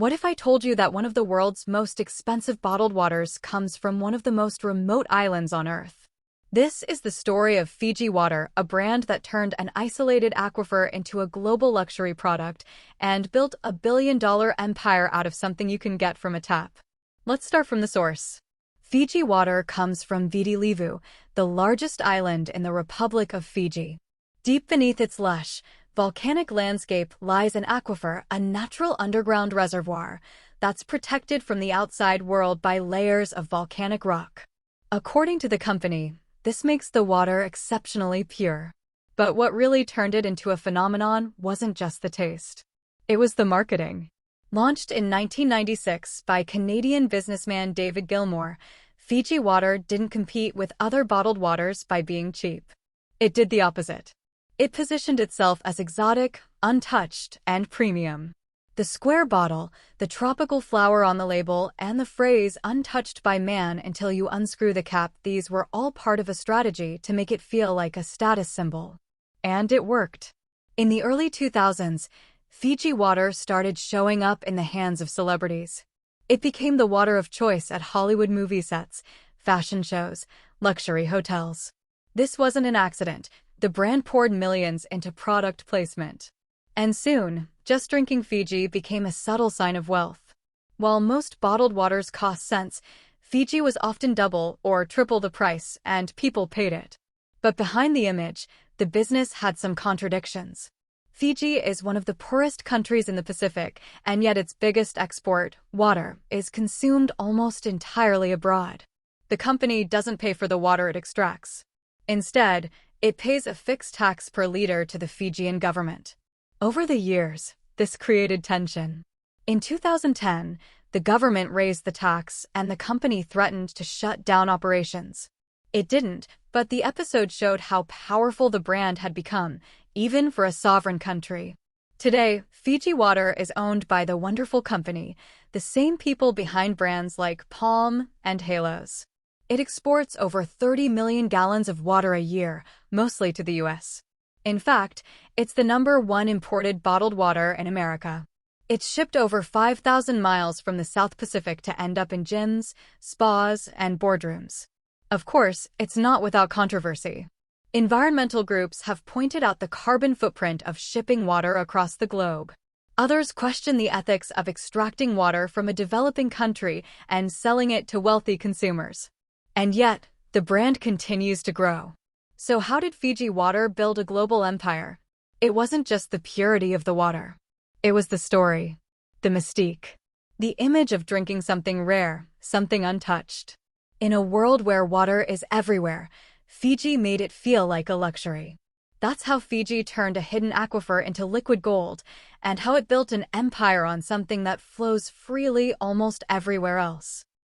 What if I told you that one of the world's most expensive bottled waters comes from one of the most remote islands on Earth? This is the story of Fiji Water, a brand that turned an isolated aquifer into a global luxury product and built a billion-dollar empire out of something you can get from a tap. Let's start from the source. Fiji Water comes from Viti Levu, the largest island in the Republic of Fiji. Deep beneath its lush, volcanic landscape lies an aquifer, a natural underground reservoir that's protected from the outside world by layers of volcanic rock. According to the company, this makes the water exceptionally pure. But what really turned it into a phenomenon wasn't just the taste. It was the marketing. Launched in 1996 by Canadian businessman David Gilmour, Fiji Water didn't compete with other bottled waters by being cheap. It did the opposite. It positioned itself as exotic, untouched, and premium. The square bottle, the tropical flower on the label, and the phrase "untouched by man until you unscrew the cap," these were all part of a strategy to make it feel like a status symbol. And it worked. In the early 2000s, Fiji Water started showing up in the hands of celebrities. It became the water of choice at Hollywood movie sets, fashion shows, luxury hotels. This wasn't an accident. The brand poured millions into product placement. And soon, just drinking Fiji became a subtle sign of wealth. While most bottled waters cost cents, Fiji was often double or triple the price, and people paid it. But behind the image, the business had some contradictions. Fiji is one of the poorest countries in the Pacific, and yet its biggest export, water, is consumed almost entirely abroad. The company doesn't pay for the water it extracts. Instead, it pays a fixed tax per liter to the Fijian government. Over the years, this created tension. In 2010, the government raised the tax and the company threatened to shut down operations. It didn't, but the episode showed how powerful the brand had become, even for a sovereign country. Today, Fiji Water is owned by the wonderful company, the same people behind brands like Palm and Halos. It exports over 30 million gallons of water a year, mostly to the US. In fact, it's the #1 imported bottled water in America. It's shipped over 5,000 miles from the South Pacific to end up in gyms, spas, and boardrooms. Of course, it's not without controversy. Environmental groups have pointed out the carbon footprint of shipping water across the globe. Others question the ethics of extracting water from a developing country and selling it to wealthy consumers. And yet, the brand continues to grow. So how did Fiji Water build a global empire? It wasn't just the purity of the water. It was the story, the mystique, the image of drinking something rare, something untouched. In a world where water is everywhere, Fiji made it feel like a luxury. That's how Fiji turned a hidden aquifer into liquid gold, and how it built an empire on something that flows freely almost everywhere else.